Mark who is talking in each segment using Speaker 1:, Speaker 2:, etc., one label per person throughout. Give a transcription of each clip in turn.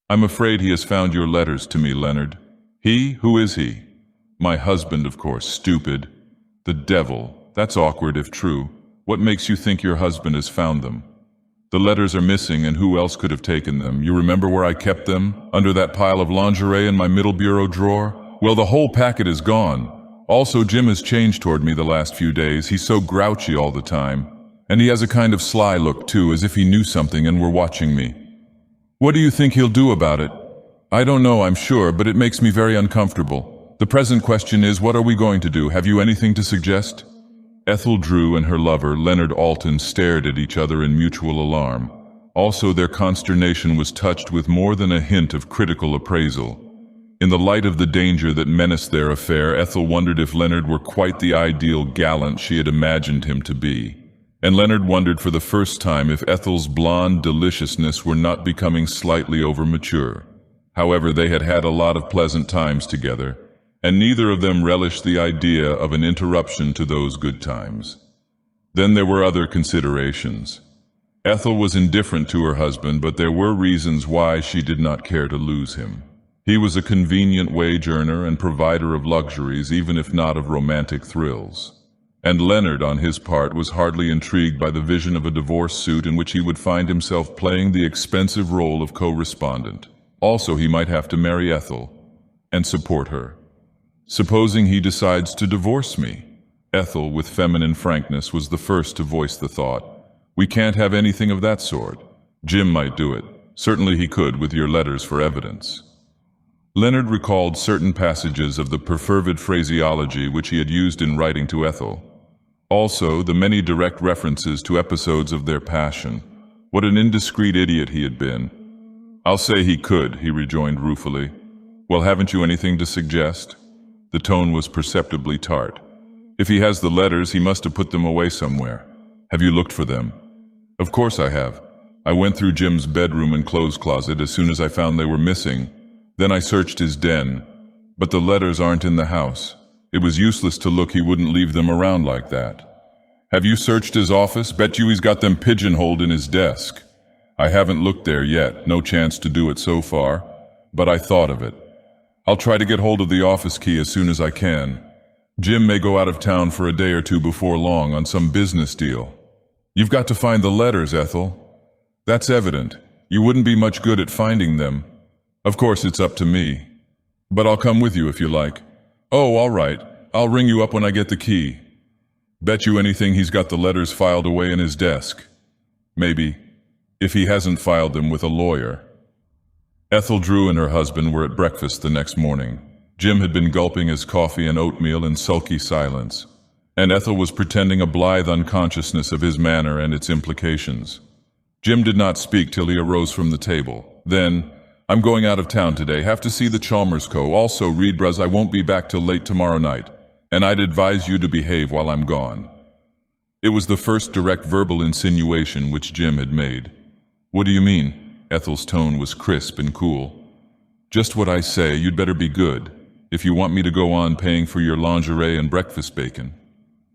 Speaker 1: I'm afraid he has found your letters to me, Leonard. He? Who is he? My husband, of course. Stupid. The devil. That's awkward if true. What makes you think your husband has found them? The letters are missing, and who else could have taken them? You remember where I kept them? Under that pile of lingerie in my middle bureau drawer? Well, the whole packet is gone. Also, Jim has changed toward me the last few days. He's so grouchy all the time. And he has a kind of sly look, too, as if he knew something and were watching me. What do you think he'll do about it? I don't know, I'm sure, but it makes me very uncomfortable. The present question is, what are we going to do? Have you anything to suggest? Ethel Drew and her lover, Leonard Alton, stared at each other in mutual alarm. Also, their consternation was touched with more than a hint of critical appraisal. In the light of the danger that menaced their affair, Ethel wondered if Leonard were quite the ideal gallant she had imagined him to be. And Leonard wondered for the first time if Ethel's blonde deliciousness were not becoming slightly overmature. However, they had had a lot of pleasant times together, and neither of them relished the idea of an interruption to those good times. Then there were other considerations. Ethel was indifferent to her husband, but there were reasons why she did not care to lose him. He was a convenient wage earner and provider of luxuries, even if not of romantic thrills. And Leonard, on his part, was hardly intrigued by the vision of a divorce suit in which he would find himself playing the expensive role of co-respondent. Also, he might have to marry Ethel and support her. Supposing he decides to divorce me? Ethel, with feminine frankness, was the first to voice the thought. We can't have anything of that sort. Jim might do it. Certainly he could, with your letters for evidence. Leonard recalled certain passages of the perfervid phraseology which he had used in writing to Ethel. Also, the many direct references to episodes of their passion. What an indiscreet idiot he had been. I'll say he could, he rejoined ruefully. Well, haven't you anything to suggest? The tone was perceptibly tart. If he has the letters, he must have put them away somewhere. Have you looked for them? Of course I have. I went through Jim's bedroom and clothes closet as soon as I found they were missing. Then I searched his den. But the letters aren't in the house. It was useless to look, he wouldn't leave them around like that. Have you searched his office? Bet you he's got them pigeonholed in his desk. I haven't looked there yet, no chance to do it so far, but I thought of it. I'll try to get hold of the office key as soon as I can. Jim may go out of town for a day or two before long on some business deal. You've got to find the letters, Ethel. That's evident. You wouldn't be much good at finding them. Of course, it's up to me. But I'll come with you if you like. Oh, all right. I'll ring you up when I get the key. Bet you anything he's got the letters filed away in his desk. Maybe, if he hasn't filed them with a lawyer. Ethel Drew and her husband were at breakfast the next morning. Jim had been gulping his coffee and oatmeal in sulky silence, and Ethel was pretending a blithe unconsciousness of his manner and its implications. Jim did not speak till he arose from the table. Then, I'm going out of town today, have to see the Chalmers Co. Also, read, Bros, I won't be back till late tomorrow night, and I'd advise you to behave while I'm gone. It was the first direct verbal insinuation which Jim had made. What do you mean? Ethel's tone was crisp and cool. Just what I say, you'd better be good, if you want me to go on paying for your lingerie and breakfast bacon.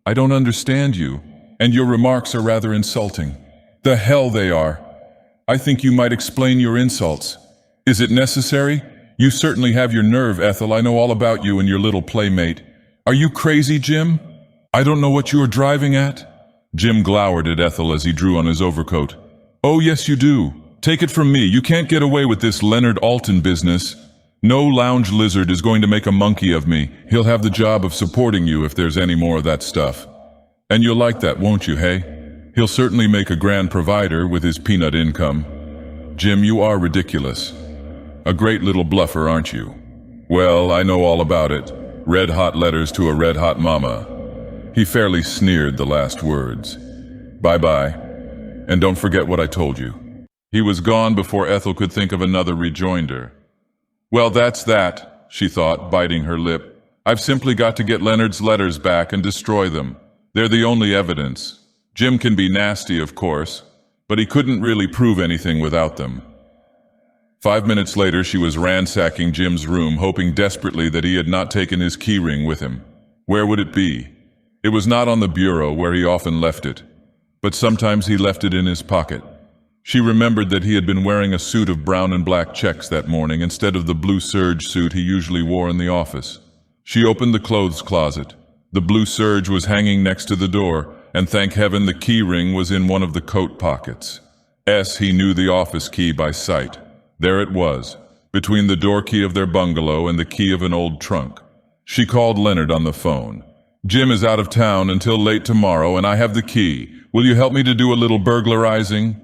Speaker 1: I don't understand you, and your remarks are rather insulting. The hell they are. I think you might explain your insults. Is it necessary? You certainly have your nerve, Ethel. I know all about you and your little playmate. Are you crazy, Jim? I don't know what you are driving at. Jim glowered at Ethel as he drew on his overcoat. Oh, yes, you do. Take it from me, you can't get away with this Leonard Alton business. No lounge lizard is going to make a monkey of me. He'll have the job of supporting you if there's any more of that stuff. And you'll like that, won't you, hey? He'll certainly make a grand provider with his peanut income. Jim, you are ridiculous. A great little bluffer, aren't you? Well, I know all about it. Red-hot letters to a red-hot mama. He fairly sneered the last words. Bye-bye. And don't forget what I told you. He was gone before Ethel could think of another rejoinder. Well, that's that, she thought, biting her lip. I've simply got to get Leonard's letters back and destroy them. They're the only evidence. Jim can be nasty, of course, but he couldn't really prove anything without them. 5 minutes later, she was ransacking Jim's room, hoping desperately that he had not taken his keyring with him. Where would it be? It was not on the bureau where he often left it, but sometimes he left it in his pocket. She remembered that he had been wearing a suit of brown and black checks that morning instead of the blue serge suit he usually wore in the office. She opened the clothes closet. The blue serge was hanging next to the door, and thank heaven the key ring was in one of the coat pockets. He knew the office key by sight. There it was, between the door key of their bungalow and the key of an old trunk. She called Leonard on the phone. "Jim is out of town until late tomorrow, and I have the key. Will you help me to do a little burglarizing?"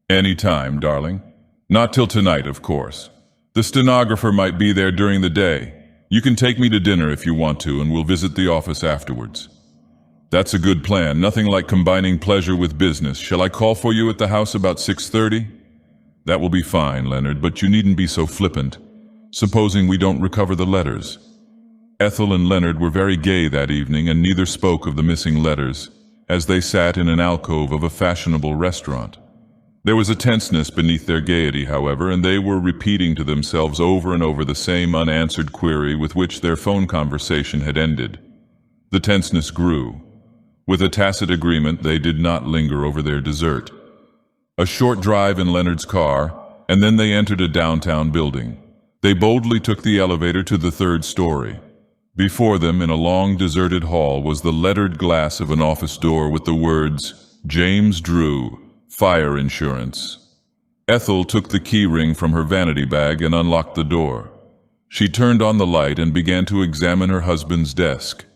Speaker 1: "Any time, darling. Not till tonight, of course. The stenographer might be there during the day. You can take me to dinner if you want to, and we'll visit the office afterwards." "That's a good plan. Nothing like combining pleasure with business. Shall I call for you at the house about 6:30? "That will be fine, Leonard, but you needn't be so flippant. Supposing we don't recover the letters?" Ethel and Leonard were very gay that evening, and neither spoke of the missing letters, as they sat in an alcove of a fashionable restaurant. There was a tenseness beneath their gaiety, however, and they were repeating to themselves over and over the same unanswered query with which their phone conversation had ended. The tenseness grew. With a tacit agreement, they did not linger over their dessert. A short drive in Leonard's car, and then they entered a downtown building. They boldly took the elevator to the 3rd story. Before them, in a long, deserted hall, was the lettered glass of an office door with the words, "James Drew, Fire Insurance." Ethel took the key ring from her vanity bag and unlocked the door. She turned on the light and began to examine her husband's desk.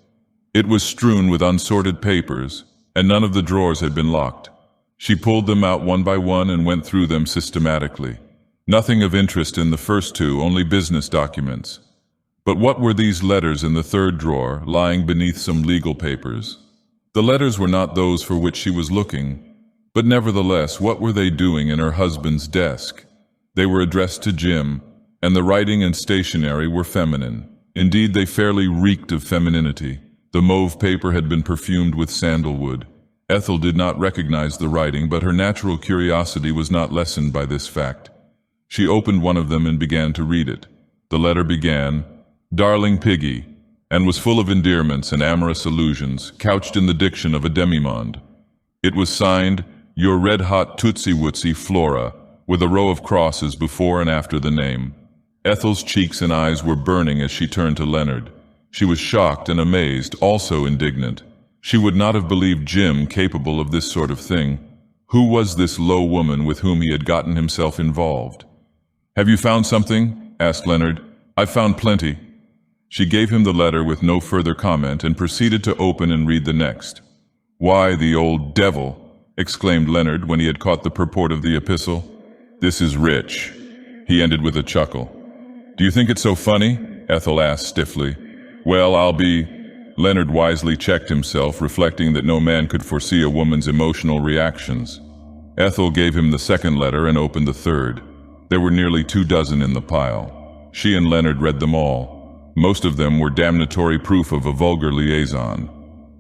Speaker 1: It was strewn with unsorted papers, and none of the drawers had been locked. She pulled them out one by one and went through them systematically. Nothing of interest in the first 2, only business documents. But what were these letters in the 3rd drawer, lying beneath some legal papers? The letters were not those for which she was looking, but nevertheless, what were they doing in her husband's desk? They were addressed to Jim, and the writing and stationery were feminine. Indeed, they fairly reeked of femininity. The mauve paper had been perfumed with sandalwood. Ethel did not recognize the writing, but her natural curiosity was not lessened by this fact. She opened one of them and began to read it. The letter began, "Darling Piggy," and was full of endearments and amorous allusions, couched in the diction of a demimonde. It was signed, "Your red-hot Tootsie-Wootsie Flora," with a row of crosses before and after the name. Ethel's cheeks and eyes were burning as she turned to Leonard. She was shocked and amazed, also indignant. She would not have believed Jim capable of this sort of thing. Who was this low woman with whom he had gotten himself involved? "Have you found something?" asked Leonard. "I've found plenty." She gave him the letter with no further comment and proceeded to open and read the next. "Why, the old devil!" exclaimed Leonard when he had caught the purport of the epistle. "This is rich," he ended with a chuckle. "Do you think it's so funny?" Ethel asked stiffly. "Well, I'll be—" Leonard wisely checked himself, reflecting that no man could foresee a woman's emotional reactions. Ethel gave him the 2nd letter and opened the 3rd. There were nearly 2 dozen in the pile. She and Leonard read them all. Most of them were damnatory proof of a vulgar liaison.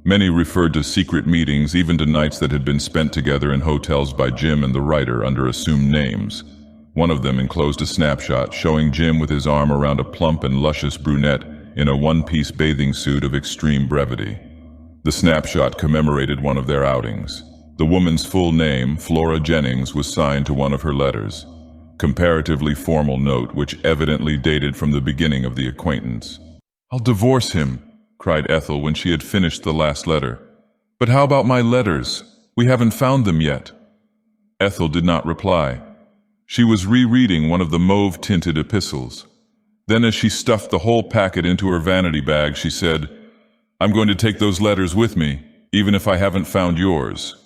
Speaker 1: Many referred to secret meetings, even to nights that had been spent together in hotels by Jim and the writer under assumed names. One of them enclosed a snapshot showing Jim with his arm around a plump and luscious brunette in a one-piece bathing suit of extreme brevity. The snapshot commemorated one of their outings. The woman's full name, Flora Jennings, was signed to one of her letters. Comparatively formal note which evidently dated from the beginning of the acquaintance. "I'll divorce him," cried Ethel when she had finished the last letter. "But how about my letters? We haven't found them yet." Ethel did not reply. She was rereading one of the mauve-tinted epistles. Then as she stuffed the whole packet into her vanity bag, she said, "I'm going to take those letters with me, even if I haven't found yours."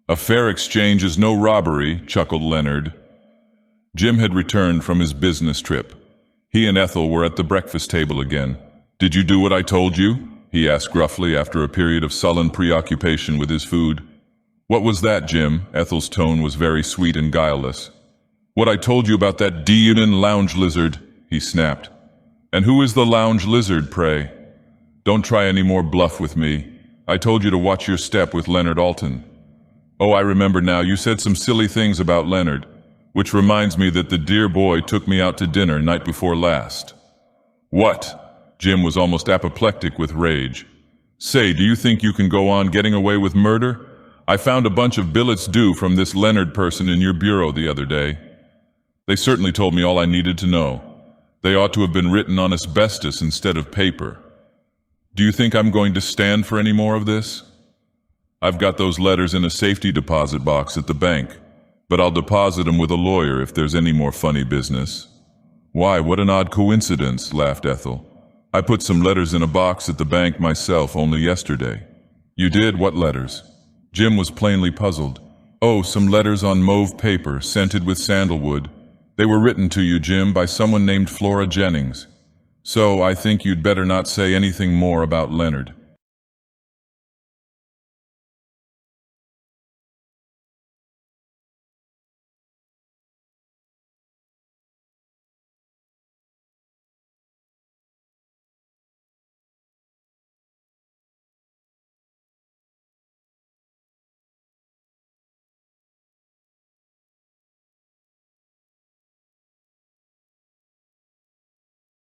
Speaker 1: "A fair exchange is no robbery," chuckled Leonard. Jim had returned from his business trip. He and Ethel were at the breakfast table again. "Did you do what I told you?" he asked gruffly after a period of sullen preoccupation with his food. "What was that, Jim?" Ethel's tone was very sweet and guileless. "What I told you about that d***ing lounge lizard," he snapped. "And who is the lounge lizard, pray?" "Don't try any more bluff with me. I told you to watch your step with Leonard Alton." "Oh, I remember now, you said some silly things about Leonard, which reminds me that the dear boy took me out to dinner night before last." "What?" Jim was almost apoplectic with rage. "Say, do you think you can go on getting away with murder? I found a bunch of billets due from this Leonard person in your bureau the other day. They certainly told me all I needed to know. They ought to have been written on asbestos instead of paper. Do you think I'm going to stand for any more of this? I've got those letters in a safety deposit box at the bank, but I'll deposit them with a lawyer if there's any more funny business. Why, what an odd coincidence, laughed Ethel. I put some letters in a box at the bank myself only yesterday. You did? What letters? Jim was plainly puzzled. Oh, some letters on mauve paper, scented with sandalwood. They were written to you, Jim, by someone named Flora Jennings. So I think you'd better not say anything more about Leonard.